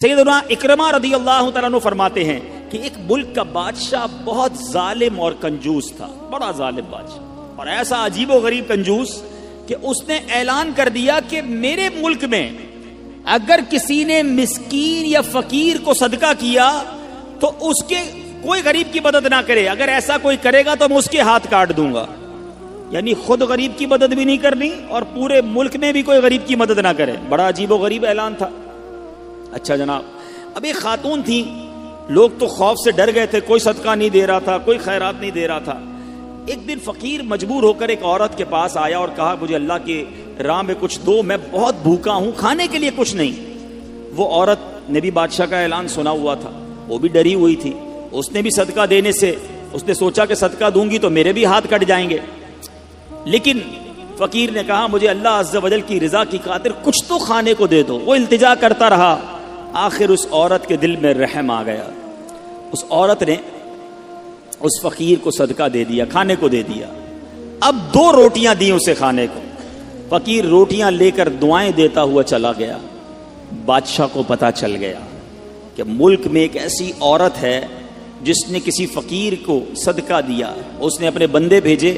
سیدنا اکرمہ رضی اللہ تعالیٰ عنہ فرماتے ہیں کہ ایک ملک کا بادشاہ بہت ظالم اور کنجوس تھا، بڑا ظالم بادشاہ، اور ایسا عجیب و غریب کنجوس کہ اس نے اعلان کر دیا کہ میرے ملک میں اگر کسی نے مسکین یا فقیر کو صدقہ کیا تو اس کے کوئی غریب کی مدد نہ کرے، اگر ایسا کوئی کرے گا تو میں اس کے ہاتھ کاٹ دوں گا۔ یعنی خود غریب کی مدد بھی نہیں کرنی اور پورے ملک میں بھی کوئی غریب کی مدد نہ کرے۔ بڑا عجیب و غریب اعلان تھا۔ اچھا جناب، اب ایک خاتون تھی، لوگ تو خوف سے ڈر گئے تھے، کوئی صدقہ نہیں دے رہا تھا، کوئی خیرات نہیں دے رہا تھا۔ ایک دن فقیر مجبور ہو کر ایک عورت کے پاس آیا اور کہا مجھے اللہ کی راہ میں کچھ دو، میں بہت بھوکا ہوں، کھانے کے لیے کچھ نہیں۔ وہ عورت نے بھی بادشاہ کا اعلان سنا ہوا تھا، وہ بھی ڈری ہوئی تھی، اس نے بھی صدقہ دینے سے اس نے سوچا کہ صدقہ دوں گی تو میرے بھی ہاتھ کٹ جائیں گے، لیکن فقیر نے کہا مجھے اللہ عز و جل کی رضا کی خاطر کچھ تو کھانے کو دے دو۔ وہ التجا کرتا رہا، آخر اس عورت کے دل میں رحم آ گیا، اس عورت نے اس فقیر کو صدقہ دے دیا، کھانے کو دے دیا۔ اب 2 روٹیاں دی اسے کھانے کو، فقیر روٹیاں لے کر دعائیں دیتا ہوا چلا گیا۔ بادشاہ کو پتا چل گیا کہ ملک میں ایک ایسی عورت ہے جس نے کسی فقیر کو صدقہ دیا۔ اس نے اپنے بندے بھیجے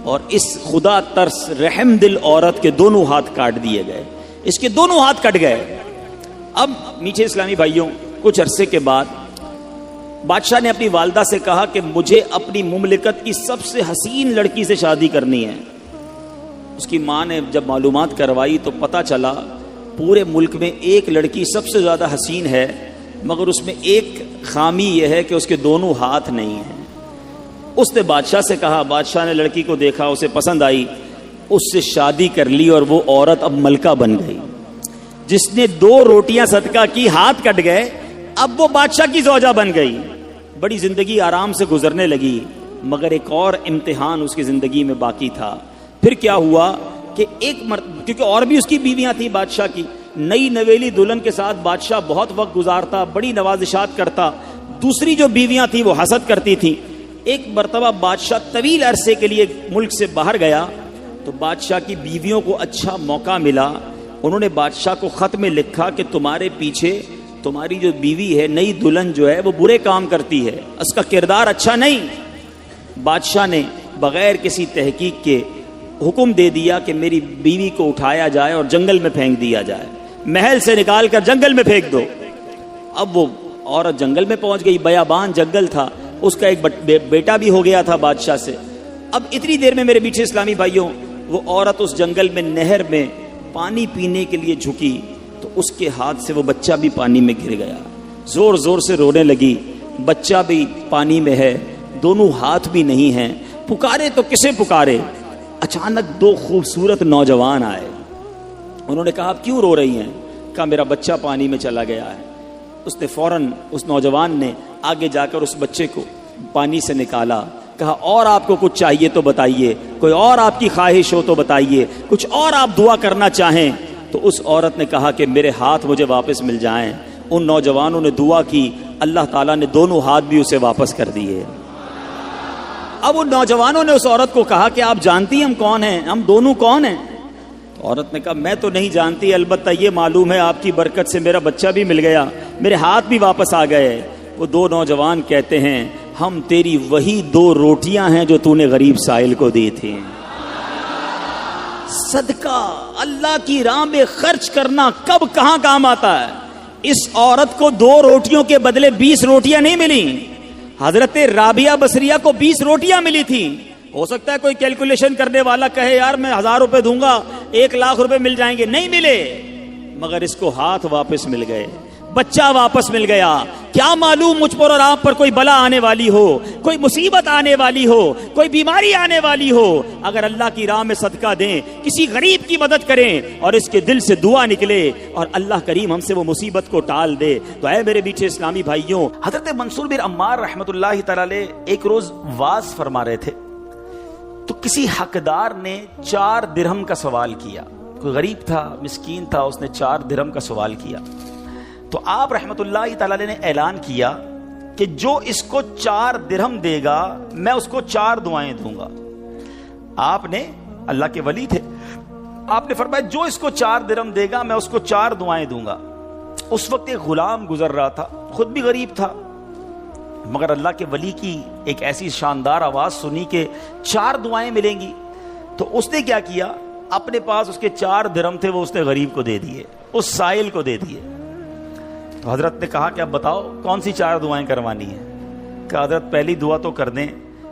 اور اس خدا ترس رحم دل عورت کے دونوں ہاتھ کاٹ دیے گئے، اس کے دونوں ہاتھ کٹ گئے۔ اب میٹھے اسلامی بھائیوں، کچھ عرصے کے بعد بادشاہ نے اپنی والدہ سے کہا کہ مجھے اپنی مملکت کی سب سے حسین لڑکی سے شادی کرنی ہے۔ اس کی ماں نے جب معلومات کروائی تو پتہ چلا پورے ملک میں ایک لڑکی سب سے زیادہ حسین ہے، مگر اس میں ایک خامی یہ ہے کہ اس کے دونوں ہاتھ نہیں ہیں۔ اس نے بادشاہ سے کہا، بادشاہ نے لڑکی کو دیکھا، اسے پسند آئی، اس سے شادی کر لی اور وہ عورت اب ملکہ بن گئی۔ جس نے 2 روٹیاں صدقہ کی، ہاتھ کٹ گئے، اب وہ بادشاہ کی زوجہ بن گئی۔ بڑی زندگی آرام سے گزرنے لگی، مگر ایک اور امتحان اس کی زندگی میں باقی تھا۔ پھر کیا ہوا کہ کیونکہ اور بھی اس کی بیویاں تھیں بادشاہ کی، نئی نویلی دلہن کے ساتھ بادشاہ بہت وقت گزارتا، بڑی نوازشات کرتا، دوسری جو بیویاں تھیں وہ حسد کرتی تھیں۔ ایک مرتبہ بادشاہ طویل عرصے کے لیے ملک سے باہر گیا تو بادشاہ کی بیویوں کو اچھا موقع ملا، انہوں نے بادشاہ کو خط میں لکھا کہ تمہارے پیچھے تمہاری جو بیوی ہے، نئی دلہن جو ہے، وہ برے کام کرتی ہے، اس کا کردار اچھا نہیں۔ بادشاہ نے بغیر کسی تحقیق کے حکم دے دیا کہ میری بیوی کو اٹھایا جائے اور جنگل میں پھینک دیا جائے، محل سے نکال کر جنگل میں پھینک دو۔ اب وہ عورت جنگل میں پہنچ گئی، بیابان جنگل تھا، اس کا ایک بیٹا بھی ہو گیا تھا بادشاہ سے۔ اب اتنی دیر میں میرے میٹھے اسلامی بھائیوں، وہ عورت اس جنگل میں نہر میں پانی پینے کے لیے جھکی تو اس کے ہاتھ سے وہ بچہ بھی پانی میں گر گیا، زور زور سے رونے لگی، بچہ بھی پانی میں ہے، دونوں ہاتھ بھی نہیں ہیں، پکارے تو کسے پکارے؟ اچانک 2 خوبصورت نوجوان آئے، انہوں نے کہا آپ کیوں رو رہی ہیں؟ کہا میرا بچہ پانی میں چلا گیا ہے۔ اس نے فوراً اس نوجوان نے آگے جا کر اس بچے کو پانی سے نکالا، کہا اور آپ کو کچھ چاہیے تو بتائیے، کوئی اور آپ کی خواہش ہو تو بتائیے، کچھ اور آپ دعا کرنا چاہیں تو۔ اس عورت نے کہا کہ میرے ہاتھ مجھے واپس مل جائیں۔ ان نوجوانوں نے دعا کی، اللہ تعالیٰ نے دونوں ہاتھ بھی اسے واپس کر دیے۔ اب ان نوجوانوں نے اس عورت کو کہا کہ آپ جانتی ہیں ہم کون ہیں، ہم دونوں کون ہیں؟ تو عورت نے کہا میں تو نہیں جانتی، البتہ یہ معلوم ہے آپ کی برکت سے میرا بچہ بھی مل گیا، میرے ہاتھ بھی واپس آ گئے۔ وہ 2 نوجوان کہتے ہیں ہم تیری وہی 2 روٹیاں ہیں جو تو نے غریب سائل کو دی تھی۔ صدقہ اللہ کی راہ میں خرچ کرنا کب کہاں کام آتا ہے۔ اس عورت کو 2 روٹیوں کے بدلے 20 روٹیاں نہیں ملی، حضرت رابعہ بصریہ کو 20 روٹیاں ملی تھی۔ ہو سکتا ہے کوئی کیلکولیشن کرنے والا کہے یار میں 1000 روپے دوں گا 1 لاکھ روپے مل جائیں گے، نہیں ملے، مگر اس کو ہاتھ واپس مل گئے، بچہ واپس مل گیا۔ کیا معلوم مجھ پر اور آپ پر کوئی بلا آنے والی ہو، کوئی مصیبت آنے والی ہو، کوئی بیماری آنے والی ہو، اگر اللہ کی راہ میں صدقہ دیں، کسی غریب کی مدد کریں اور اس کے دل سے دعا نکلے اور اللہ کریم ہم سے وہ مصیبت کو ٹال دے تو اے میرے میٹھے اسلامی بھائیوں، حضرت منصور بن عمار رحمۃ اللہ تعالی علیہ ایک روز واز فرما رہے تھے تو کسی حقدار نے 4 درہم کا سوال کیا، کوئی غریب تھا، مسکین تھا، اس نے 4 درہم کا سوال کیا تو آپ رحمت اللہ تعالی نے اعلان کیا کہ جو اس کو 4 درہم دے گا میں اس کو 4 دعائیں دوں گا۔ آپ نے، اللہ کے ولی تھے، آپ نے فرمایا جو اس کو 4 درہم دے گا میں اس کو 4 دعائیں دوں گا۔ اس وقت ایک غلام گزر رہا تھا، خود بھی غریب تھا، مگر اللہ کے ولی کی ایک ایسی شاندار آواز سنی کہ 4 دعائیں ملیں گی، تو اس نے کیا کیا، اپنے پاس اس کے 4 درہم تھے، وہ اس نے غریب کو دے دیے، اس سائل کو دے دیے۔ تو حضرت نے کہا کہ اب بتاؤ کون سی 4 دعائیں کروانی ہیں؟ کہ حضرت پہلی دعا تو کر دیں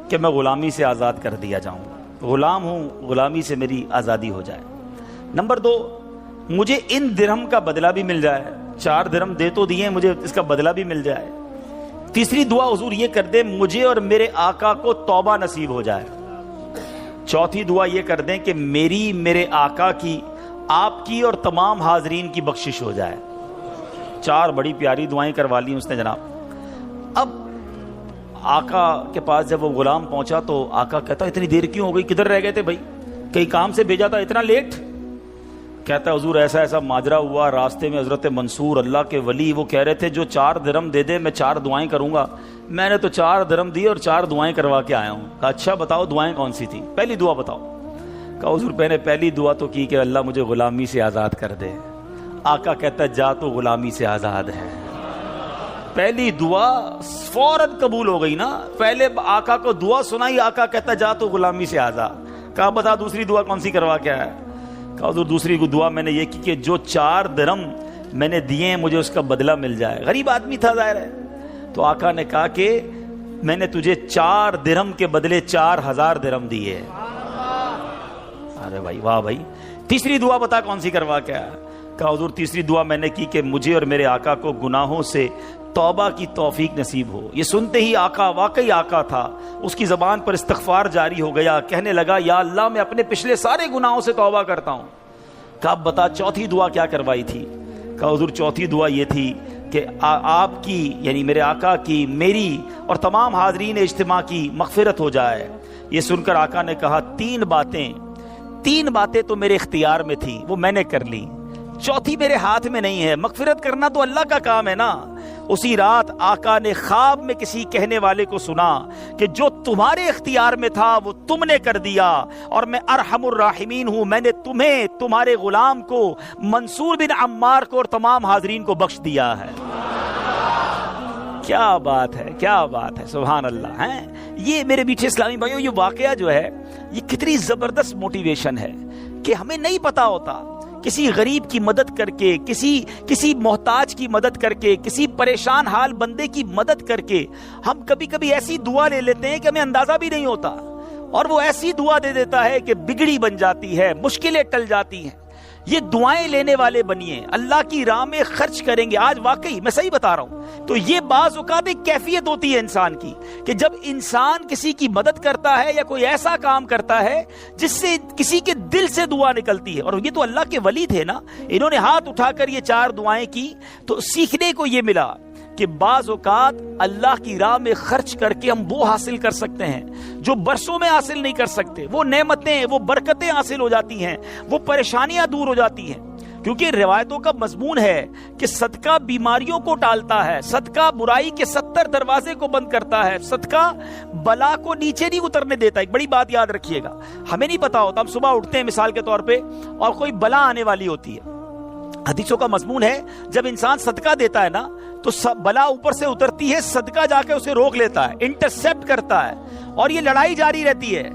کہ میں غلامی سے آزاد کر دیا جاؤں، غلام ہوں، غلامی سے میری آزادی ہو جائے۔ نمبر 2، مجھے ان درہم کا بدلہ بھی مل جائے، 4 درہم دے تو دیے، مجھے اس کا بدلہ بھی مل جائے۔ تیسری دعا حضور یہ کر دیں مجھے اور میرے آقا کو توبہ نصیب ہو جائے۔ چوتھی دعا یہ کر دیں کہ میری، میرے آقا کی، آپ کی اور تمام حاضرین کی بخشش ہو جائے۔ 4 بڑی پیاری دعائیں کروا لی اس نے جناب۔ اب آقا کے پاس جب وہ غلام پہنچا تو آقا کہتا اتنی دیر کیوں ہو گئی، کدھر رہ گئے تھے بھائی، کئی کام سے بھیجا تھا، اتنا لیٹ؟ کہتا ہے حضور ایسا ایسا ماجرا ہوا، راستے میں حضرت منصور اللہ کے ولی وہ کہہ رہے تھے جو 4 درہم دے دے میں 4 دعائیں کروں گا، میں نے تو 4 درہم دی اور 4 دعائیں کروا کے آیا ہوں۔ کہا اچھا بتاؤ دعائیں کون سی تھی، پہلی دعا بتاؤ۔ کہا حضور میں نے پہلی دعا تو کی کہ اللہ مجھے غلامی سے آزاد کر دے۔ آقا کہتا جا تو غلامی سے آزاد ہے۔ پہلی دعا فوراً قبول ہو گئی نا، پہلے آقا کو دعا سنائی، آقا کہتا جا تو غلامی سے آزاد۔ کہا بتا دوسری دعا کون سی کروا کے آیا؟ کہا حضور دوسری دعا میں نے یہ کی کہ جو 4 درہم میں نے دیے ہیں مجھے اس کا بدلہ مل جائے۔ غریب آدمی تھا ظاہر ہے، تو آقا نے کہا کہ میں نے تجھے 4 درہم کے بدلے 4000 درہم دیے۔ ارے بھائی واہ بھائی، تیسری دعا بتا کون سی کروا کے آیا؟ کہا حضور تیسری دعا میں نے کی کہ مجھے اور میرے آقا کو گناہوں سے توبہ کی توفیق نصیب ہو۔ یہ سنتے ہی آقا واقعی آقا تھا، اس کی زبان پر استغفار جاری ہو گیا، کہنے لگا یا اللہ میں اپنے پچھلے سارے گناہوں سے توبہ کرتا ہوں۔ کہا اب بتا چوتھی دعا کیا کروائی تھی؟ کہا حضور چوتھی دعا یہ تھی کہ آپ کی یعنی میرے آقا کی، میری اور تمام حاضرین اجتماع کی مغفرت ہو جائے۔ یہ سن کر آقا نے کہا 3 باتیں تو میرے اختیار میں تھی، وہ میں نے کر لی، چوتھی میرے ہاتھ میں نہیں ہے، مغفرت کرنا تو اللہ کا کام ہے نا۔ اسی رات آقا نے خواب میں کسی کہنے والے کو سنا کہ جو تمہارے اختیار میں تھا وہ تم نے کر دیا، اور میں ارحم الراحمین ہوں، میں نے تمہیں، تمہارے غلام کو، منصور بن عمار کو اور تمام حاضرین کو بخش دیا ہے۔ کیا بات ہے، کیا بات ہے، سبحان اللہ ہے۔ یہ میرے میٹھے اسلامی بھائیوں یہ واقعہ جو ہے یہ کتنی زبردست موٹیویشن ہے کہ ہمیں نہیں پتا ہوتا، کسی غریب کی مدد کر کے، کسی محتاج کی مدد کر کے، کسی پریشان حال بندے کی مدد کر کے ہم کبھی کبھی ایسی دعا لے لیتے ہیں کہ ہمیں اندازہ بھی نہیں ہوتا، اور وہ ایسی دعا دے دیتا ہے کہ بگڑی بن جاتی ہے، مشکلیں ٹل جاتی ہیں۔ یہ دعائیں لینے والے بنیے، اللہ کی راہ میں خرچ کریں گے۔ آج واقعی میں صحیح بتا رہا ہوں، تو یہ بعض اوقات ایک کیفیت ہوتی ہے انسان کی کہ جب انسان کسی کی مدد کرتا ہے یا کوئی ایسا کام کرتا ہے جس سے کسی کے دل سے دعا نکلتی ہے، اور یہ تو اللہ کے ولی تھے نا، انہوں نے ہاتھ اٹھا کر یہ 4 دعائیں کی، تو سیکھنے کو یہ ملا کہ بعض اوقات اللہ کی راہ میں خرچ کر کے ہم وہ حاصل کر سکتے ہیں جو برسوں میں حاصل نہیں کر سکتے، وہ نعمتیں، وہ برکتیں حاصل ہو جاتی ہیں، وہ پریشانیاں دور ہو جاتی ہیں۔ کیونکہ روایتوں کا مضمون ہے کہ صدقہ بیماریوں کو ٹالتا ہے، صدقہ برائی کے 70 دروازے کو بند کرتا ہے، صدقہ بلا کو نیچے نہیں اترنے دیتا۔ ایک بڑی بات یاد رکھیے گا، ہمیں نہیں پتا ہوتا، ہم صبح اٹھتے ہیں مثال کے طور پہ اور کوئی بلا آنے والی ہوتی ہے، حدیثوں کا مضمون ہے جب انسان صدقہ دیتا ہے نا تو بلا اوپر سے اترتی ہے، صدقہ جا کے اسے روک لیتا ہے، انٹرسیپٹ کرتا ہے، اور یہ لڑائی جاری رہتی ہے،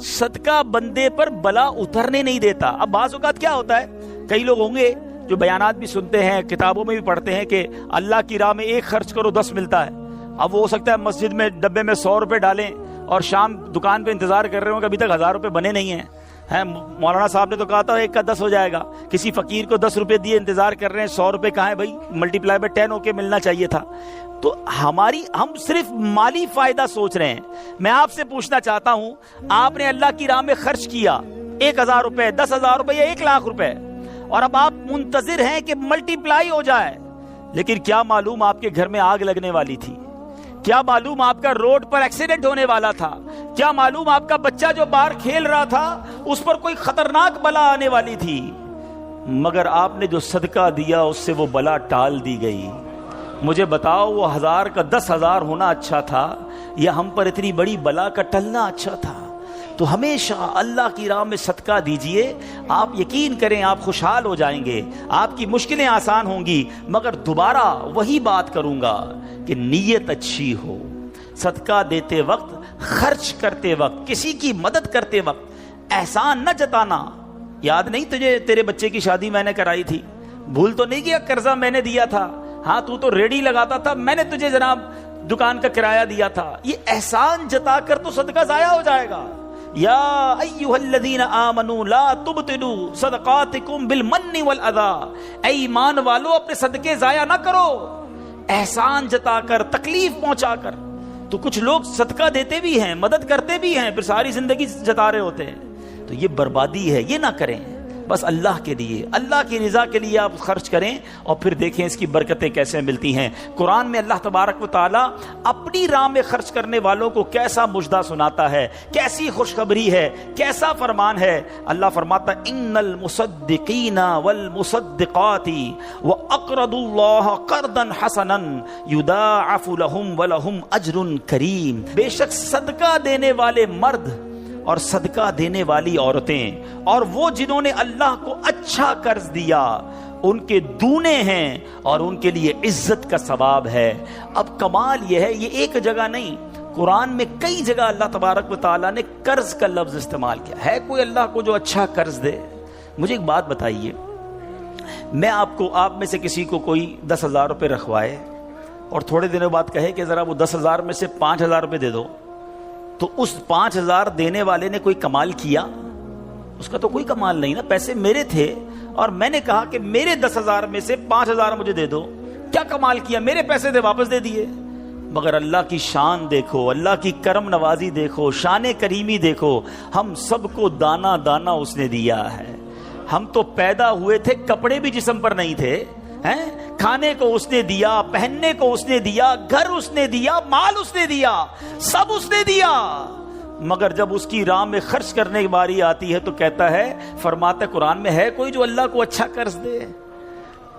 صدقہ بندے پر بلا اترنے نہیں دیتا۔ اب بعض اوقات کیا ہوتا ہے، کئی لوگ ہوں گے جو بیانات بھی سنتے ہیں، کتابوں میں بھی پڑھتے ہیں کہ اللہ کی راہ میں 1 خرچ کرو 10 ملتا ہے۔ اب وہ ہو سکتا ہے مسجد میں ڈبے میں 100 روپے ڈالیں اور شام دکان پہ انتظار کر رہے ہوں کہ ابھی تک 1000 روپے بنے نہیں ہیں۔ مولانا صاحب نے تو کہا تھا 1 کا 10 ہو جائے گا، کسی فقیر کو 10 روپے دیے انتظار کر رہے ہیں، 100 روپے کہاں ہے بھائی، ملٹیپلائی بائی 10 ہو کے ملنا چاہیے تھا۔ تو ہم صرف مالی فائدہ سوچ رہے ہیں۔ میں آپ سے پوچھنا چاہتا ہوں، آپ نے اللہ کی راہ میں خرچ کیا 1000 روپے، 10,000 روپے یا 1,00,000 روپے، اور اب آپ منتظر ہیں کہ ملٹیپلائی ہو جائے، لیکن کیا معلوم آپ کے گھر میں آگ لگنے والی تھی، کیا معلوم آپ کا روڈ پر ایکسیڈنٹ ہونے والا تھا، کیا معلوم آپ کا بچہ جو باہر کھیل رہا تھا اس پر کوئی خطرناک بلا آنے والی تھی، مگر آپ نے جو صدقہ دیا اس سے وہ بلا ٹال دی گئی۔ مجھے بتاؤ وہ 1000 کا 10,000 ہونا اچھا تھا یا ہم پر اتنی بڑی بلا کا ٹلنا اچھا تھا؟ تو ہمیشہ اللہ کی راہ میں صدقہ دیجئے. آپ یقین کریں آپ خوشحال ہو جائیں گے, آپ کی مشکلیں آسان ہوں گی. مگر دوبارہ وہی بات کروں گا کہ نیت اچھی ہو. صدقہ دیتے وقت, خرچ کرتے وقت, کسی کی مدد کرتے وقت احسان نہ جتانا. یاد نہیں تجھے تیرے بچے کی شادی میں نے کرائی تھی؟ بھول تو نہیں گیا قرضہ میں نے دیا تھا؟ ہاں تو ریڈی لگاتا تھا, میں نے تجھے جناب دکان کا کرایہ دیا تھا. یہ احسان جتا کر تو صدقہ ضائع ہو جائے گا. یا ایھا الذین آمنوا لا تبطلوا صدقاتکم بالمن والاذی, اے ایمان والو اپنے صدقے ضائع نہ کرو احسان جتا کر, تکلیف پہنچا کر. تو کچھ لوگ صدقہ دیتے بھی ہیں, مدد کرتے بھی ہیں, پھر ساری زندگی جتا رہے ہوتے ہیں. تو یہ بربادی ہے, یہ نہ کریں. بس اللہ کے لیے, اللہ کی رضا کے لیے آپ خرچ کریں اور پھر دیکھیں اس کی برکتیں کیسے ملتی ہیں. قرآن میں اللہ تبارک و تعالیٰ اپنی راہ میں خرچ کرنے والوں کو کیسا مژدہ سناتا ہے, کیسی خوشخبری ہے, کیسا فرمان ہے. اللہ فرماتا ان المصدقین والمصدقات واقرضوا اللہ قرضا حسنا یضاعف لهم ولهم اجر کریم. بے شک صدقہ دینے والے مرد اور صدقہ دینے والی عورتیں اور وہ جنہوں نے اللہ کو اچھا قرض دیا ان کے دونے ہیں اور ان کے لیے عزت کا ثواب ہے. اب کمال یہ ہے, یہ ایک جگہ نہیں, قرآن میں کئی جگہ اللہ تبارک و تعالیٰ نے قرض کا لفظ استعمال کیا ہے. کوئی اللہ کو جو اچھا قرض دے؟ مجھے ایک بات بتائیے, میں آپ میں سے کسی کو کوئی 10,000 روپے رکھوائے اور تھوڑے دنوں بعد کہے کہ ذرا وہ 10,000 میں سے 5,000 روپے دے دو, تو اس 5,000 دینے والے نے کوئی کمال کیا؟ اس کا تو کوئی کمال نہیں نا. پیسے میرے تھے اور میں نے کہا کہ میرے 10,000 میں سے 5,000 مجھے دے دو. کیا کمال کیا؟ میرے پیسے دے, واپس دے دیے. مگر اللہ کی شان دیکھو, اللہ کی کرم نوازی دیکھو, شان کریمی دیکھو. ہم سب کو دانا دانا اس نے دیا ہے. ہم تو پیدا ہوئے تھے, کپڑے بھی جسم پر نہیں تھے, کھانے کو اس نے دیا, پہننے کو اس نے دیا, گھر اس نے دیا, مال اس نے دیا, سب اس نے دیا. مگر جب اس کی راہ میں خرچ کرنے کی باری آتی ہے تو کہتا ہے, فرماتا ہے قرآن میں, ہے کوئی جو اللہ کو اچھا قرض دے؟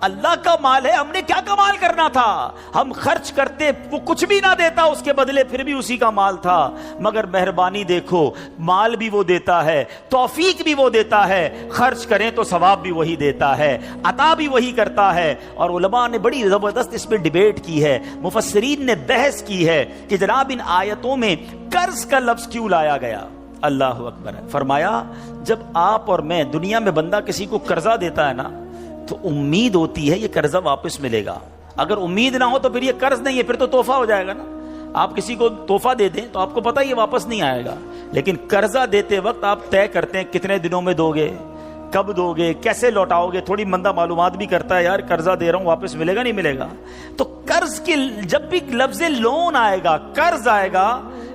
اللہ کا مال ہے, ہم نے کیا کمال کرنا تھا؟ ہم خرچ کرتے, وہ کچھ بھی نہ دیتا اس کے بدلے, پھر بھی اسی کا مال تھا. مگر مہربانی دیکھو, مال بھی وہ دیتا ہے, توفیق بھی وہ دیتا ہے, خرچ کریں تو ثواب بھی وہی دیتا ہے, عطا بھی وہی کرتا ہے. اور علماء نے بڑی زبردست اس پہ ڈیبیٹ کی ہے, مفسرین نے بحث کی ہے کہ جناب ان آیتوں میں قرض کا لفظ کیوں لایا گیا. اللہ اکبر. فرمایا جب آپ اور میں, دنیا میں بندہ کسی کو قرضہ دیتا ہے نا تو امید ہوتی ہے یہ قرضہ واپس ملے گا. اگر امید نہ ہو تو پھر یہ قرض نہیں ہے, پھر تو تحفہ ہو جائے گا نا. آپ کسی کو تحفہ دے دیں تو آپ کو پتہ یہ واپس نہیں آئے گا. لیکن قرضہ دیتے وقت آپ طے کرتے ہیں کتنے دنوں میں دو گے, کب دو گے, کیسے لوٹاؤ گے. تھوڑی بندہ معلومات بھی کرتا ہے, یار قرضہ دے رہا ہوں, واپس ملے گا نہیں ملے گا. تو قرض کے جب بھی لفظ لون آئے گا, قرض آئے گا,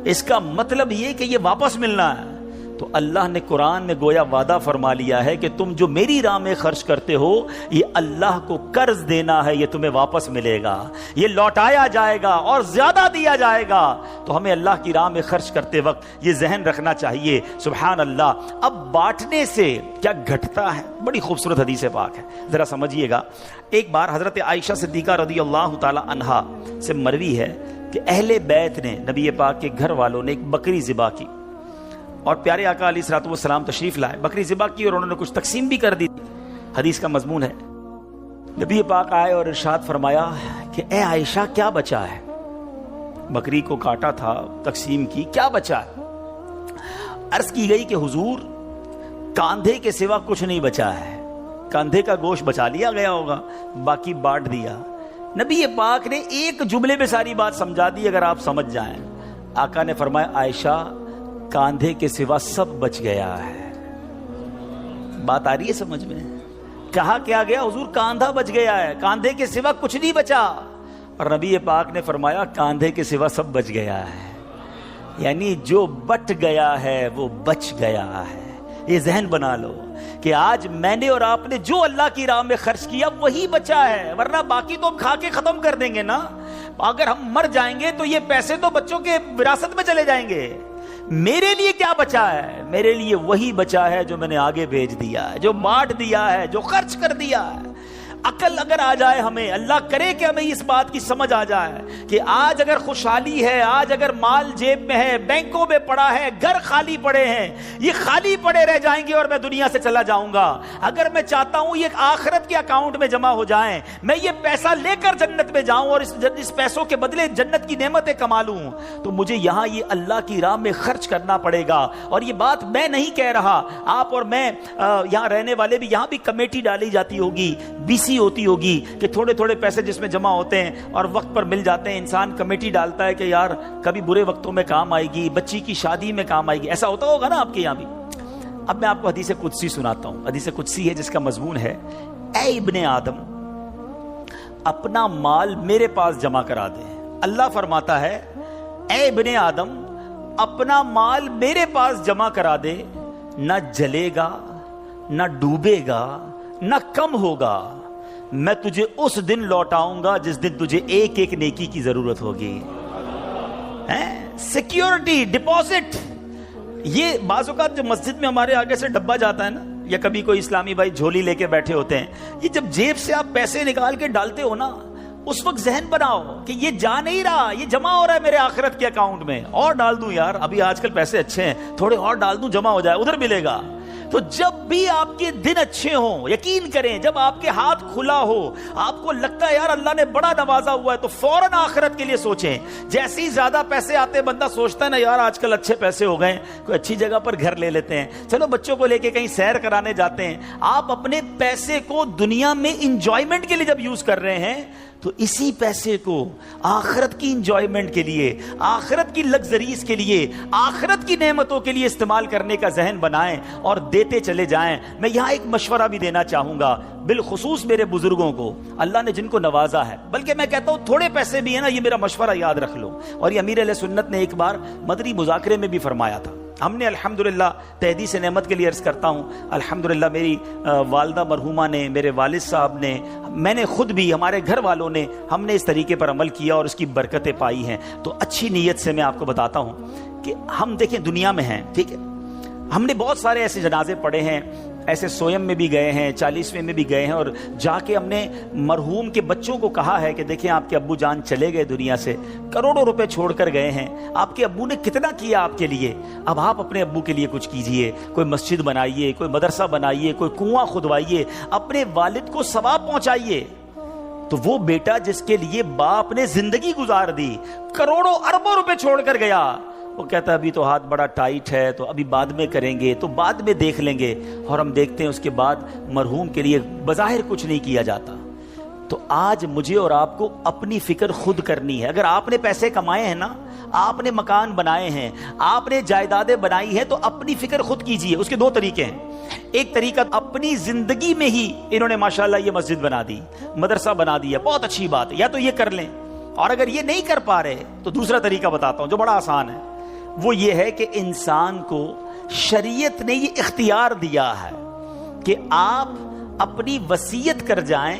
اس کا مطلب یہ کہ یہ واپس ملنا ہے. تو اللہ نے قرآن میں گویا وعدہ فرما لیا ہے کہ تم جو میری راہ میں خرچ کرتے ہو یہ اللہ کو قرض دینا ہے, یہ تمہیں واپس ملے گا, یہ لوٹایا جائے گا اور زیادہ دیا جائے گا. تو ہمیں اللہ کی راہ میں خرچ کرتے وقت یہ ذہن رکھنا چاہیے. سبحان اللہ. اب بانٹنے سے کیا گھٹتا ہے؟ بڑی خوبصورت حدیث پاک ہے, ذرا سمجھیے گا. ایک بار حضرت عائشہ صدیقہ رضی اللہ تعالی عنہا سے مروی ہے کہ اہل بیت نے, نبی پاک کے گھر والوں نے ایک بکری ذبح کی اور پیارے آقا علیہ الصلوۃ والسلام تشریف لائے. بکری ذبح کی اور انہوں نے کچھ تقسیم بھی کر دی. حدیث کا مضمون ہے, نبی پاک آئے اور ارشاد فرمایا کہ اے عائشہ کیا بچا ہے؟ بکری کو کاٹا تھا, تقسیم کی, کیا بچا ہے؟ عرض کی گئی کہ حضور کاندھے کے سوا کچھ نہیں بچا ہے. کاندھے کا گوشت بچا لیا گیا ہوگا, باقی بانٹ دیا. نبی پاک نے ایک جملے میں ساری بات سمجھا دی, اگر آپ سمجھ جائیں. آقا نے فرمایا عائشہ کاندھے کے سوا سب بچ گیا ہے. بات آ رہی ہے سمجھ میں؟ کہا کیا گیا حضور؟ کاندھا بچ گیا ہے, کاندھے کے سوا کچھ نہیں بچا. اور نبی پاک نے فرمایا کاندھے کے سوا سب بچ گیا ہے, یعنی جو بٹ گیا ہے وہ بچ گیا ہے. یہ ذہن بنا لو کہ آج میں نے اور آپ نے جو اللہ کی راہ میں خرچ کیا وہی بچا ہے, ورنہ باقی تو ہم کھا کے ختم کر دیں گے نا. اگر ہم مر جائیں گے تو یہ پیسے تو بچوں کے وراثت میں چلے جائیں گے. میرے لیے کیا بچا ہے؟ میرے لیے وہی بچا ہے جو میں نے آگے بھیج دیا ہے, جو بانٹ دیا ہے, جو خرچ کر دیا ہے. عقل اگر آ جائے ہمیں، اللہ کرے کہ ہمیں اس بات کی سمجھ آ جائے کہ آج اگر خوشحالی ہے، آج اگر مال جیب میں ہے، بینکوں میں پڑا ہے، گھر خالی پڑے ہیں، یہ خالی پڑے رہ جائیں گے اور میں دنیا سے چلا جاؤں گا۔ اگر میں چاہتا ہوں یہ آخرت کے اکاؤنٹ میں جمع ہو جائیں، میں یہ پیسہ لے کر جنت میں جاؤں اور اس پیسوں کے بدلے جنت کی نعمتیں کما لوں، تو مجھے یہاں یہ اللہ کی راہ میں خرچ کرنا پڑے گا۔ اور یہ بات میں نہیں کہہ رہا، آپ اور میں یہاں رہنے والے بھی، یہاں بھی کمیٹی ڈالی جاتی ہوگی، BC ہوتی ہوگی کہ تھوڑے تھوڑے پیسے جس میں جمع ہوتے ہیں اور وقت پر مل جاتے ہیں، انسان کمیٹی ڈالتا ہے کہ یار کبھی برے وقتوں میں کام آئے گی، بچی کی شادی میں کام آئے گی۔ ایسا ہوتا ہوگا نا آپ کے یہاں بھی۔ اب میں آپ کو حدیث قدسی سناتا ہوں۔ حدیث قدسی ہے جس کا مضمون ہے، اے ابن آدم اپنا مال میرے پاس جمع کرا دے۔ اللہ فرماتا ہے، اے ابن آدم اپنا مال میرے پاس جمع کرا دے، نہ جلے گا، نہ ڈوبے گا، نہ کم ہوگا، میں تجھے اس دن لوٹاؤں گا جس دن تجھے ایک ایک نیکی کی ضرورت ہوگی۔ سیکیورٹی ڈپازٹ، یہ بعض اوقات جو مسجد میں ہمارے آگے سے ڈبہ جاتا ہے نا، یا کبھی کوئی اسلامی بھائی جھولی لے کے بیٹھے ہوتے ہیں، یہ جب جیب سے آپ پیسے نکال کے ڈالتے ہو نا، اس وقت ذہن بناؤ کہ یہ جا نہیں رہا، یہ جمع ہو رہا ہے میرے آخرت کے اکاؤنٹ میں، اور ڈال دوں یار، ابھی آج کل پیسے اچھے ہیں، تھوڑے اور ڈال دوں، جمع ہو جائے، ادھر ملے گا۔ تو جب بھی آپ کے دن اچھے ہوں، یقین کریں جب آپ کے ہاتھ کھلا ہو، آپ کو لگتا ہے یار اللہ نے بڑا نوازا ہوا ہے، تو فوراً آخرت کے لیے سوچیں۔ جیسے ہی زیادہ پیسے آتے بندہ سوچتا ہے نا یار آج کل اچھے پیسے ہو گئے، کوئی اچھی جگہ پر گھر لے لیتے ہیں، چلو بچوں کو لے کے کہیں سیر کرانے جاتے ہیں۔ آپ اپنے پیسے کو دنیا میں انجوائمنٹ کے لیے جب یوز کر رہے ہیں، تو اسی پیسے کو آخرت کی انجوائمنٹ کے لیے، آخرت کی لگزریز کے لیے، آخرت کی نعمتوں کے لیے استعمال کرنے کا ذہن بنائیں اور دیتے چلے جائیں۔ میں یہاں ایک مشورہ بھی دینا چاہوں گا، بالخصوص میرے بزرگوں کو، اللہ نے جن کو نوازا ہے، بلکہ میں کہتا ہوں تھوڑے پیسے بھی ہیں نا، یہ میرا مشورہ یاد رکھ لو۔ اور یہ امیر علیہ سنت نے ایک بار مدنی مذاکرے میں بھی فرمایا تھا۔ ہم نے الحمدللہ تحدیث نعمت کے لیے عرض کرتا ہوں، الحمدللہ میری والدہ مرحومہ نے، میرے والد صاحب نے، میں نے خود بھی، ہمارے گھر والوں نے، ہم نے اس طریقے پر عمل کیا اور اس کی برکتیں پائی ہیں۔ تو اچھی نیت سے میں آپ کو بتاتا ہوں کہ ہم دیکھیں دنیا میں ہیں، ٹھیک ہے، ہم نے بہت سارے ایسے جنازے پڑھے ہیں، ایسے سویم میں بھی گئے ہیں، 40ویں میں بھی گئے ہیں، اور جا کے ہم نے مرحوم کے بچوں کو کہا ہے کہ دیکھیں آپ کے ابو جان چلے گئے دنیا سے، کروڑوں روپے چھوڑ کر گئے ہیں، آپ کے ابو نے کتنا کیا آپ کے لیے، اب آپ اپنے ابو کے لیے کچھ کیجئے، کوئی مسجد بنائیے، کوئی مدرسہ بنائیے، کوئی کنواں کھدوائیے، اپنے والد کو ثواب پہنچائیے۔ تو وہ بیٹا جس کے لیے باپ نے زندگی گزار دی، کروڑوں اربوں روپے چھوڑ کر گیا، وہ کہتا ہے ابھی تو ہاتھ بڑا ٹائٹ ہے، تو ابھی بعد میں کریں گے، تو بعد میں دیکھ لیں گے، اور ہم دیکھتے ہیں اس کے بعد مرحوم کے لیے بظاہر کچھ نہیں کیا جاتا۔ تو آج مجھے اور آپ کو اپنی فکر خود کرنی ہے۔ اگر آپ نے پیسے کمائے ہیں نا، آپ نے مکان بنائے ہیں، آپ نے جائیدادیں بنائی ہیں، تو اپنی فکر خود کیجئے۔ اس کے دو طریقے ہیں، ایک طریقہ اپنی زندگی میں ہی انہوں نے ماشاءاللہ یہ مسجد بنا دی، مدرسہ بنا دیا، بہت اچھی بات ہے، یا تو یہ کر لیں، اور اگر یہ نہیں کر پا رہے تو دوسرا طریقہ بتاتا ہوں جو بڑا آسان ہے، وہ یہ ہے کہ انسان کو شریعت نے یہ اختیار دیا ہے کہ آپ اپنی وصیت کر جائیں،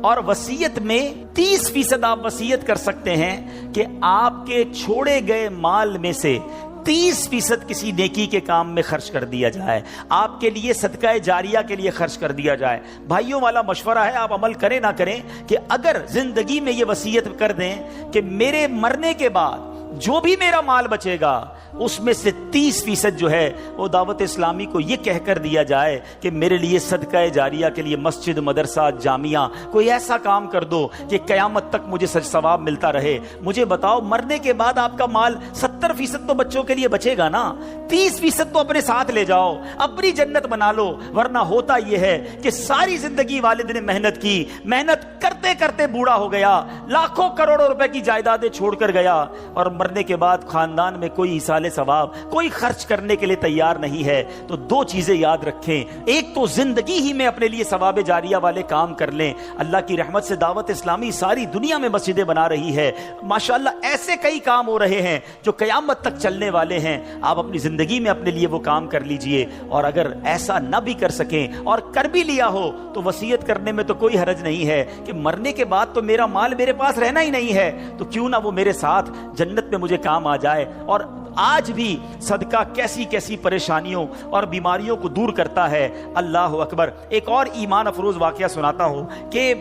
اور وصیت میں 30% آپ وصیت کر سکتے ہیں کہ آپ کے چھوڑے گئے مال میں سے 30% کسی نیکی کے کام میں خرچ کر دیا جائے، آپ کے لیے صدقہ جاریہ کے لیے خرچ کر دیا جائے۔ بھائیوں والا مشورہ ہے، آپ عمل کریں نہ کریں، کہ اگر زندگی میں یہ وصیت کر دیں کہ میرے مرنے کے بعد جو بھی میرا مال بچے گا اس میں سے 30% جو ہے وہ دعوت اسلامی کو یہ کہہ کر دیا جائے کہ میرے لیے صدقہ جاریہ کے لیے مسجد، مدرسہ، جامعہ، کوئی ایسا کام کر دو کہ قیامت تک مجھے ثواب ملتا رہے۔ مجھے بتاؤ، مرنے کے بعد آپ کا مال 70% تو بچوں کے لیے بچے گا نا، 30% تو اپنے ساتھ لے جاؤ، اپنی جنت بنا لو۔ ورنہ ہوتا یہ ہے کہ ساری زندگی والد نے محنت کی، محنت کرتے کرتے بوڑھا ہو گیا، لاکھوں کروڑوں روپے کی جائیدادیں چھوڑ کر گیا، اور مرنے کے بعد خاندان میں کوئی ایصال ثواب، کوئی خرچ کرنے کے لیے تیار نہیں ہے۔ تو دو چیزیں یاد رکھیں، ایک تو زندگی ہی میں اپنے لیے ثواب جاریہ والے کام کر لیں۔ اللہ کی رحمت سے دعوت اسلامی ساری دنیا میں مسجدیں بنا رہی ہے، ماشاءاللہ ایسے کئی کام ہو رہے ہیں جو قیامت تک چلنے والے ہیں۔ آپ اپنی زندگی میں اپنے لیے وہ کام کر لیجئے، اور اگر ایسا نہ بھی کر سکیں اور کر بھی لیا ہو تو وصیت کرنے میں تو کوئی حرج نہیں ہے کہ مرنے کے بعد تو میرا مال میرے پاس رہنا ہی نہیں ہے، تو کیوں نہ وہ میرے ساتھ جنت میں مجھے کام آ جائے۔ اور آج بھی صدقہ کیسی کیسی پریشانیوں اور بیماریوں کو دور کرتا ہے. اللہ اکبر. ایک اور ایمان افروز واقعہ سناتا ہوں کہ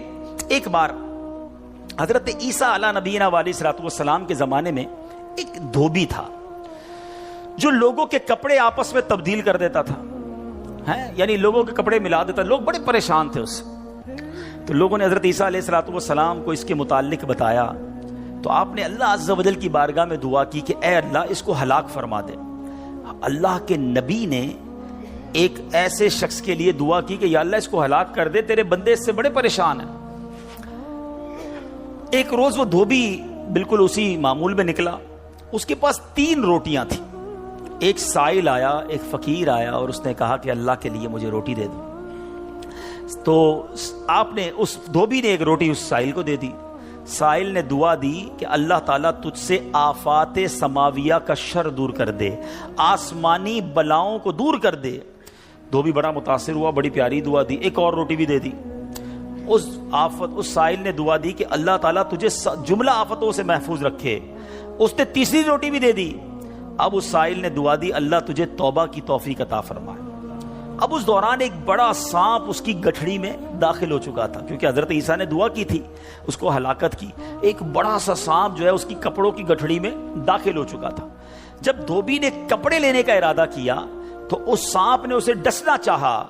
ایک بار حضرت عیسیٰ علیہ نبینا علیہ السلام کے زمانے میں ایک دھوبی تھا جو لوگوں کے کپڑے آپس میں تبدیل کر دیتا تھا, یعنی لوگوں کے کپڑے ملا دیتا. لوگ بڑے پریشان تھے اس سے. تو لوگوں نے حضرت عیسیٰ علیہ السلام کو اس کے متعلق بتایا. تو آپ نے اللہ عز و جل کی بارگاہ میں دعا کی کہ اے اللہ اس کو ہلاک فرما دے. اللہ کے نبی نے ایک ایسے شخص کے لیے دعا کی کہ یا اللہ اس کو ہلاک کر دے, تیرے بندے اس سے بڑے پریشان ہیں. ایک روز وہ دھوبی بالکل اسی معمول میں نکلا. اس کے پاس 3 روٹیاں تھیں. ایک سائل آیا, ایک فقیر آیا اور اس نے کہا کہ اللہ کے لیے مجھے روٹی دے دو. تو آپ نے اس دھوبی نے ایک روٹی اس سائل کو دے دی. سائل نے دعا دی کہ اللہ تعالیٰ تجھ سے آفات سماویہ کا شر دور کر دے, آسمانی بلاؤں کو دور کر دے. دھوبی بڑا متاثر ہوا, بڑی پیاری دعا دی. ایک اور روٹی بھی دے دی. اس سائل نے دعا دی کہ اللہ تعالیٰ تجھے جملہ آفتوں سے محفوظ رکھے. اس نے تیسری روٹی بھی دے دی. اب اس سائل نے دعا دی اللہ تجھے توبہ کی توفیق عطا فرمائے. اب اس دوران ایک بڑا سانپ اس کی گٹھڑی میں داخل ہو چکا تھا, کیونکہ حضرت عیسیٰ نے دعا کی تھی اس کو ہلاکت کی. ایک بڑا سا سانپ جو ہے اس کی کپڑوں کی گٹھڑی میں داخل ہو چکا تھا. جب دھوبی نے کپڑے لینے کا ارادہ کیا تو اس سانپ نے اسے ڈسنا چاہا.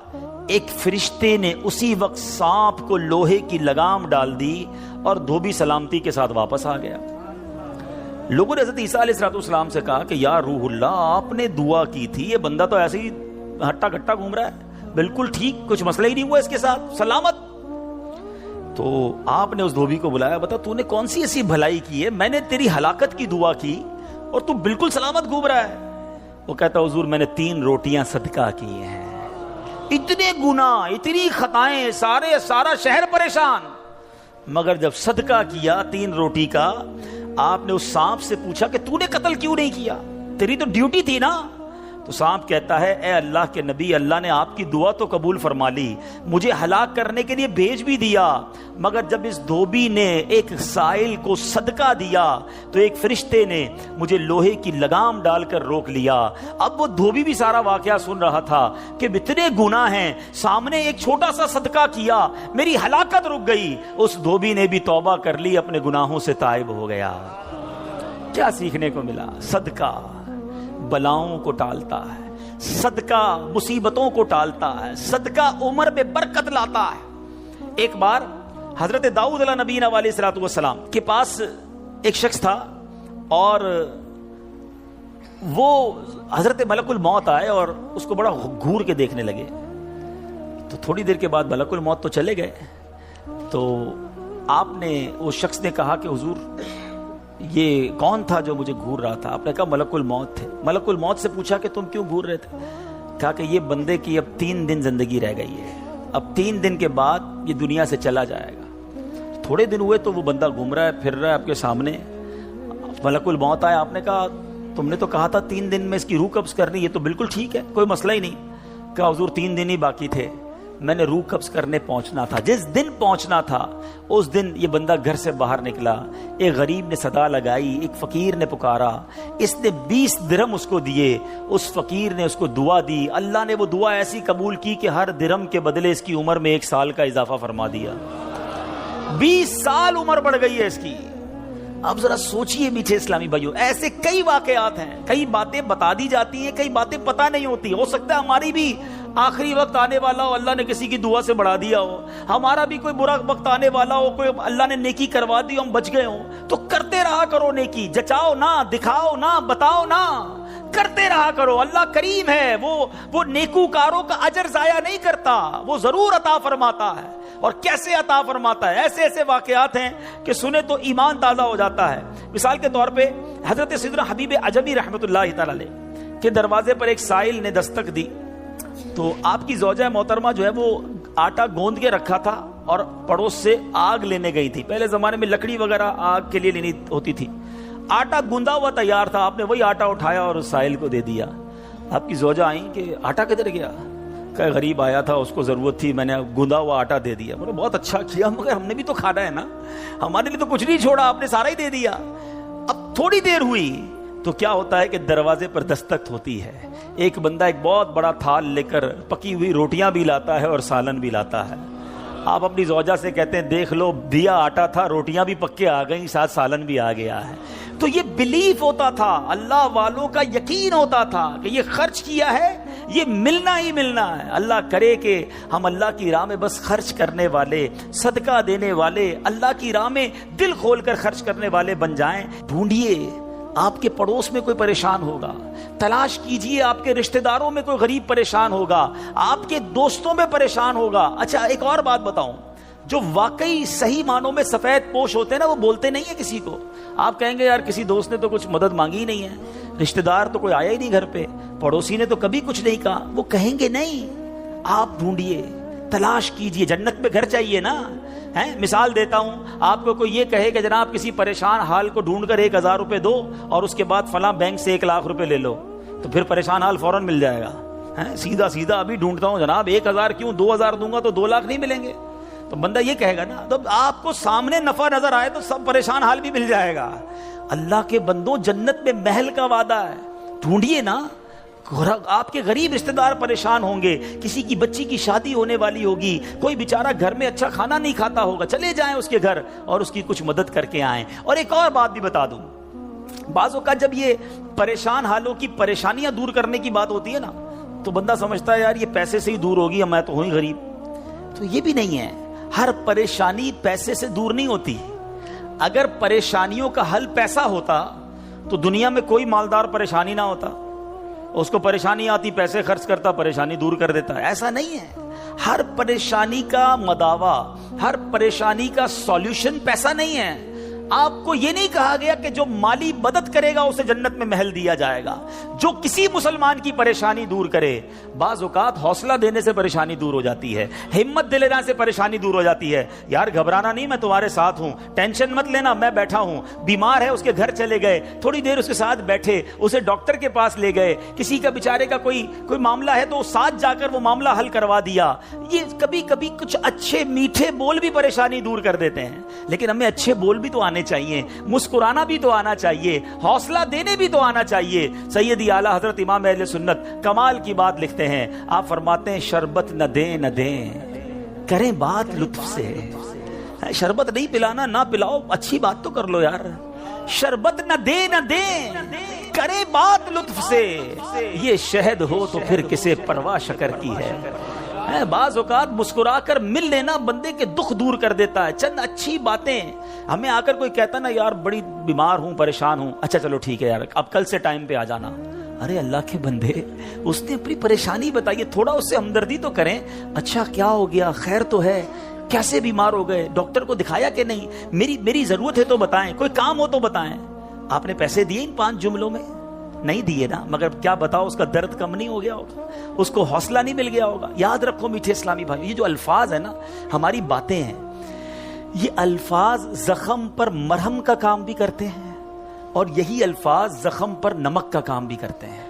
ایک فرشتے نے اسی وقت سانپ کو لوہے کی لگام ڈال دی اور دھوبی سلامتی کے ساتھ واپس آ گیا. لوگوں نے حضرت عیسیٰ علیہ السلام سے کہا کہ یا روح اللہ, آپ نے دعا کی تھی, یہ بندہ تو ایسے ہی ہٹا گھٹا گھوم رہا ہے, بالکل ٹھیک, کچھ مسئلہ ہی نہیں ہوا اس کے ساتھ, سلامت. تو آپ نے اس دھوبی کو بلایا, بتا تو نے کون سی ایسی بھلائی کی ہے, میں نے تیری ہلاکت کی دعا کی اور تو بالکل سلامت گھوم رہا ہے. وہ کہتا حضور میں نے 3 روٹیاں صدقہ کی ہیں, اتنے گناہ اتنی خطائیں, سارا شہر پریشان, مگر جب صدقہ کیا 3 روٹی کا, آپ نے اس سانپ سے پوچھا کہ تو نے قتل کیوں نہیں کیا, تیری تو ڈیوٹی تھی نا. تو سانپ کہتا ہے اے اللہ کے نبی, اللہ نے آپ کی دعا تو قبول فرما لی, مجھے ہلاک کرنے کے لیے بھیج بھی دیا, مگر جب اس دھوبی نے ایک سائل کو صدقہ دیا تو ایک فرشتے نے مجھے لوہے کی لگام ڈال کر روک لیا. اب وہ دھوبی بھی سارا واقعہ سن رہا تھا کہ اتنے گناہ ہیں, سامنے ایک چھوٹا سا صدقہ کیا, میری ہلاکت رک گئی. اس دھوبی نے بھی توبہ کر لی, اپنے گناہوں سے تائب ہو گیا. کیا سیکھنے کو ملا؟ صدقہ بلاؤں کو ٹالتا ہے, صدقہ مصیبتوں کو ٹالتا ہے, صدقہ عمر میں برکت لاتا ہے. ایک بار حضرت داؤد علیہ نبینا علیہ السلام کے پاس ایک شخص تھا اور وہ حضرت ملک الموت آئے اور اس کو بڑا گھور کے دیکھنے لگے. تو تھوڑی دیر کے بعد ملک الموت تو چلے گئے. تو آپ نے اس شخص نے کہا کہ حضور یہ کون تھا جو مجھے گھور رہا تھا؟ آپ نے کہا ملک الموت تھے. ملک الموت سے پوچھا کہ تم کیوں گھور رہے تھے؟ کہا کہ یہ بندے کی اب 3 دن زندگی رہ گئی ہے, اب 3 دن کے بعد یہ دنیا سے چلا جائے گا. تھوڑے دن ہوئے تو وہ بندہ گھوم رہا ہے, پھر رہا ہے آپ کے سامنے. ملک الموت آیا, آپ نے کہا تم نے تو کہا تھا 3 دن میں اس کی روح قبض کرنی, یہ تو بالکل ٹھیک ہے, کوئی مسئلہ ہی نہیں. کہا حضور 3 دن ہی باقی تھے, میں نے روح قبض کرنے پہنچنا تھا. جس دن پہنچنا تھا اس دن یہ بندہ گھر سے باہر نکلا. ایک غریب نے صدا لگائی, ایک فقیر نے پکارا, اس نے 20 درہم اس کو دیے. اس فقیر نے اس کو دعا دی, اللہ نے وہ دعا ایسی قبول کی کہ ہر درہم کے بدلے اس کی عمر میں 1 سال کا اضافہ فرما دیا. 20 سال عمر بڑھ گئی ہے اس کی. اب ذرا سوچئے میٹھے اسلامی بھائیوں, ایسے کئی واقعات ہیں, کئی باتیں بتا دی جاتی ہیں, کئی باتیں پتہ نہیں ہوتی. ہو سکتا ہے ہماری بھی آخری وقت آنے والا ہو, اللہ نے کسی کی دعا سے بڑھا دیا ہو, ہمارا بھی کوئی برا وقت آنے والا ہو, کوئی اللہ نے نیکی کروا دی, ہم بچ گئے ہوں. تو کرتے رہا کرو نیکی, جچاؤ نہ, دکھاؤ نہ, بتاؤ نہ, کرتے رہا کرو. اللہ کریم ہے, وہ نیکوکاروں کا اجر ضائع نہیں کرتا, وہ ضرور عطا فرماتا ہے. اور کیسے عطا فرماتا ہے؟ ایسے ایسے واقعات ہیں کہ سنے تو ایمان تازہ ہو جاتا ہے. مثال کے طور پہ حضرت سیدنا حبیب عجمی رحمۃ اللہ تعالی علیہ کے دروازے پر ایک سائل نے دستک دی. تو آپ کی زوجہ محترمہ جو ہے وہ آٹا گوندھ کے رکھا تھا اور پڑوس سے آگ لینے گئی تھی. پہلے زمانے میں لکڑی وغیرہ آگ کے لیے لینی ہوتی تھی. آٹا گوندا ہوا تیار تھا, آپ نے وہی آٹا اٹھایا اور اس سائل کو دے دیا. آپ کی زوجہ آئیں کہ آٹا کدھر گیا؟ کہ غریب آیا تھا, اس کو ضرورت تھی, میں نے گوندا ہوا آٹا دے دیا. بولے بہت اچھا کیا, مگر ہم نے بھی تو کھانا ہے نا, ہمارے لیے تو کچھ نہیں چھوڑا, آپ نے سارا ہی دے دیا. اب تھوڑی دیر ہوئی, تو کیا ہوتا ہے کہ دروازے پر دستک ہوتی ہے. ایک بندہ ایک بہت بڑا تھال لے کر پکی ہوئی روٹیاں بھی لاتا ہے اور سالن بھی لاتا ہے. آپ اپنی زوجہ سے کہتے ہیں دیکھ لو دیا آٹا تھا, روٹیاں بھی پکے آ گئیں, ساتھ سالن بھی آ گیا ہے. تو یہ بلیف ہوتا تھا, اللہ والوں کا یقین ہوتا تھا کہ یہ خرچ کیا ہے یہ ملنا ہی ملنا ہے. اللہ کرے کہ ہم اللہ کی راہ میں بس خرچ کرنے والے, صدقہ دینے والے, اللہ کی راہ میں دل کھول کر خرچ کرنے والے بن جائیں. ڈھونڈیے آپ کے پڑوس میں کوئی پریشان ہوگا, تلاش کیجئے آپ کے رشتہ داروں میں کوئی غریب پریشان ہوگا, آپ کے دوستوں میں پریشان ہوگا. اچھا ایک اور بات بتاؤں, جو واقعی صحیح معنوں میں سفید پوش ہوتے ہیں نا, وہ بولتے نہیں ہیں کسی کو. آپ کہیں گے یار کسی دوست نے تو کچھ مدد مانگی ہی نہیں ہے, رشتہ دار تو کوئی آیا ہی نہیں گھر پہ, پڑوسی نے تو کبھی کچھ نہیں کہا, وہ کہیں گے نہیں. آپ ڈھونڈیے, تلاش کیجئے, جنت میں گھر چاہیے نا. مثال دیتا ہوں, آپ کو کوئی یہ کہے کہ جناب کسی پریشان حال کو ڈھونڈ کر 1000 روپے دو اور اس کے بعد فلاں بینک سے 1 لاکھ روپے لے لو, تو پھر پریشان حال فوراً مل جائے گا. سیدھا سیدھا ابھی ڈھونڈتا ہوں جناب 1000 کیوں, 2000 دوں گا تو 2 لاکھ نہیں ملیں گے, تو بندہ یہ کہے گا نا. تو آپ کو سامنے نفع نظر آئے تو سب پریشان حال بھی مل جائے گا. اللہ کے بندوں جنت میں محل کا وعدہ ہے, ڈھونڈیے نا. آپ کے غریب رشتہ دار پریشان ہوں گے, کسی کی بچی کی شادی ہونے والی ہوگی, کوئی بیچارہ گھر میں اچھا کھانا نہیں کھاتا ہوگا, چلے جائیں اس کے گھر اور اس کی کچھ مدد کر کے آئیں. اور ایک اور بات بھی بتا دوں, بعض اوقات جب یہ پریشان حالوں کی پریشانیاں دور کرنے کی بات ہوتی ہے نا, تو بندہ سمجھتا ہے یار یہ پیسے سے ہی دور ہوگی, میں تو ہوں ہی غریب. تو یہ بھی نہیں ہے, ہر پریشانی پیسے سے دور نہیں ہوتی. اگر پریشانیوں کا حل پیسہ ہوتا تو دنیا میں کوئی مالدار پریشانی نہ ہوتا. اس کو پریشانی آتی, پیسے خرچ کرتا, پریشانی دور کر دیتا. ایسا نہیں ہے. ہر پریشانی کا مداوا, ہر پریشانی کا سولوشن پیسہ نہیں ہے. آپ کو یہ نہیں کہا گیا کہ جو مالی مدد کرے گا اسے جنت میں محل دیا جائے گا. جو کسی مسلمان کی پریشانی دور کرے, بعض اوقات حوصلہ دینے سے پریشانی دور ہو جاتی ہے, ہمت دلانے سے پریشانی دور ہو جاتی ہے. یار گھبرانا نہیں, میں تمہارے ساتھ ہوں, ٹینشن مت لینا, میں بیٹھا ہوں. بیمار ہے اس کے گھر چلے گئے, تھوڑی دیر اس کے ساتھ بیٹھے, اسے ڈاکٹر کے پاس لے گئے. کسی کا بیچارے کا کوئی معاملہ ہے تو ساتھ جا کر وہ معاملہ حل کروا دیا. یہ کبھی کبھی کچھ اچھے میٹھے بول بھی پریشانی دور کر دیتے ہیں. لیکن ہمیں اچھے بول بھی تو آنے چاہیے, مسکرانا بھی تو آنا چاہیے, حوصلہ دینے بھی تو آنا چاہیے. سیدی اعلیٰ حضرت امام اہل سنت کمال کی بات لکھتے ہیں. آپ فرماتے ہیں شربت نہ دیں نہ دیں, کریں بات لطف سے. شربت نہیں پلانا, نہ پلاؤ, اچھی بات تو کر لو یار. شربت نہ دیں نہ دیں, کریں بات لطف سے. یہ شہد ہو تو پھر کسے پرواہ شکر کی ہے. بعض اوقات مسکرا کر مل لینا بندے کے دکھ دور کر دیتا ہے. چند اچھی باتیں, ہمیں آ کر کوئی کہتا نا یار بڑی بیمار ہوں, پریشان ہوں, اچھا چلو ٹھیک ہے یار اب کل سے ٹائم پہ آ جانا. ارے اللہ کے بندے, اس نے اپنی پریشانی بتائی, تھوڑا اس سے ہمدردی تو کریں. اچھا کیا ہو گیا, خیر تو ہے, کیسے بیمار ہو گئے, ڈاکٹر کو دکھایا کہ نہیں, میری ضرورت ہے تو بتائیں, کوئی کام ہو تو بتائیں. آپ نے پیسے دیے ان 5 جملوں میں؟ نہیں دیے نا, مگر کیا بتاؤ اس کا درد کم نہیں ہو گیا ہوگا, اس کو حوصلہ نہیں مل گیا ہوگا. یاد رکھو میٹھے اسلامی بھائی, یہ جو الفاظ ہیں نا, ہماری باتیں ہیں, یہ الفاظ زخم پر مرہم کا کام بھی کرتے ہیں, اور یہی الفاظ زخم پر نمک کا کام بھی کرتے ہیں.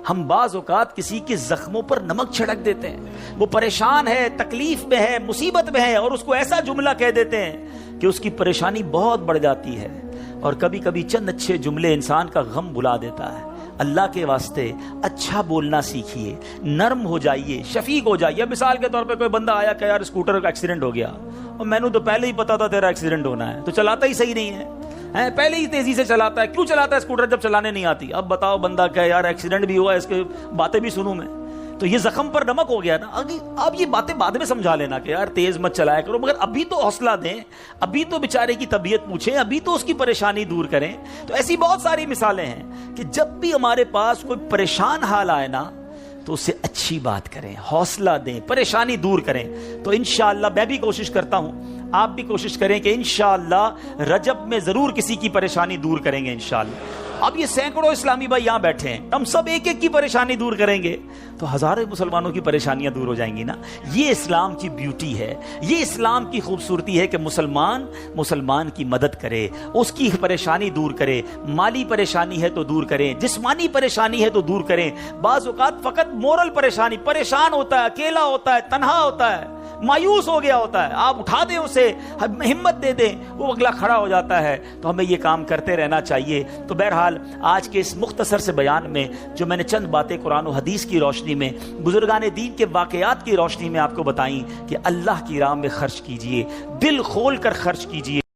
ہم بعض اوقات کسی کے زخموں پر نمک چھڑک دیتے ہیں, وہ پریشان ہے, تکلیف میں ہے, مصیبت میں ہے, اور اس کو ایسا جملہ کہہ دیتے ہیں کہ اس کی پریشانی بہت بڑھ جاتی ہے. اور کبھی کبھی چند اچھے جملے انسان کا غم بھلا دیتا ہے. اللہ کے واسطے اچھا بولنا سیکھیے, نرم ہو جائیے, شفیق ہو جائیے. مثال کے طور پہ کوئی بندہ آیا کہ یار اسکوٹر کا ایکسیڈنٹ ہو گیا, اور میں نے تو پہلے ہی پتا تھا تیرا ایکسیڈنٹ ہونا ہے, تو چلاتا ہی صحیح نہیں ہے, پہلے ہی تیزی سے چلاتا ہے. کیوں چلاتا ہے اسکوٹر جب چلانے نہیں آتی؟ اب بتاؤ بندہ کہ یار ایکسیڈنٹ بھی ہوا ہے, اس کے باتیں بھی سنوں میں, تو یہ زخم پر نمک ہو گیا نا. آپ یہ باتیں بعد میں سمجھا لینا کہ یار تیز مت چلایا کرو, مگر ابھی تو حوصلہ دیں, ابھی تو بیچارے کی طبیعت پوچھیں, ابھی تو اس کی پریشانی دور کریں. تو ایسی بہت ساری مثالیں ہیں کہ جب بھی ہمارے پاس کوئی پریشان حال آئے نا, تو اسے اچھی بات کریں, حوصلہ دیں, پریشانی دور کریں. تو انشاءاللہ میں بھی کوشش کرتا ہوں, آپ بھی کوشش کریں کہ انشاءاللہ رجب میں ضرور کسی کی پریشانی دور کریں گے انشاءاللہ. اب یہ سینکڑوں اسلامی بھائی یہاں بیٹھے ہیں, ہم سب ایک ایک کی پریشانی دور کریں گے تو ہزاروں مسلمانوں کی پریشانیاں دور ہو جائیں گی نا. یہ اسلام کی بیوٹی ہے, یہ اسلام کی خوبصورتی ہے کہ مسلمان کی مدد کرے, اس کی پریشانی دور کرے. مالی پریشانی ہے تو دور کریں, جسمانی پریشانی ہے تو دور کریں. بعض اوقات فقط مورل پریشان ہوتا ہے, اکیلا ہوتا ہے, تنہا ہوتا ہے, مایوس ہو گیا ہوتا ہے، آپ اٹھا دیں اسے، ہمت دے دیں، وہ اگلا کھڑا ہو جاتا ہے. تو ہمیں یہ کام کرتے رہنا چاہیے. تو بہرحال آج کے اس مختصر سے بیان میں جو میں نے چند باتیں قرآن و حدیث کی روشنی میں، بزرگان دین کے واقعات کی روشنی میں آپ کو بتائیں کہ اللہ کی راہ میں خرچ کیجئے، دل کھول کر خرچ کیجئے.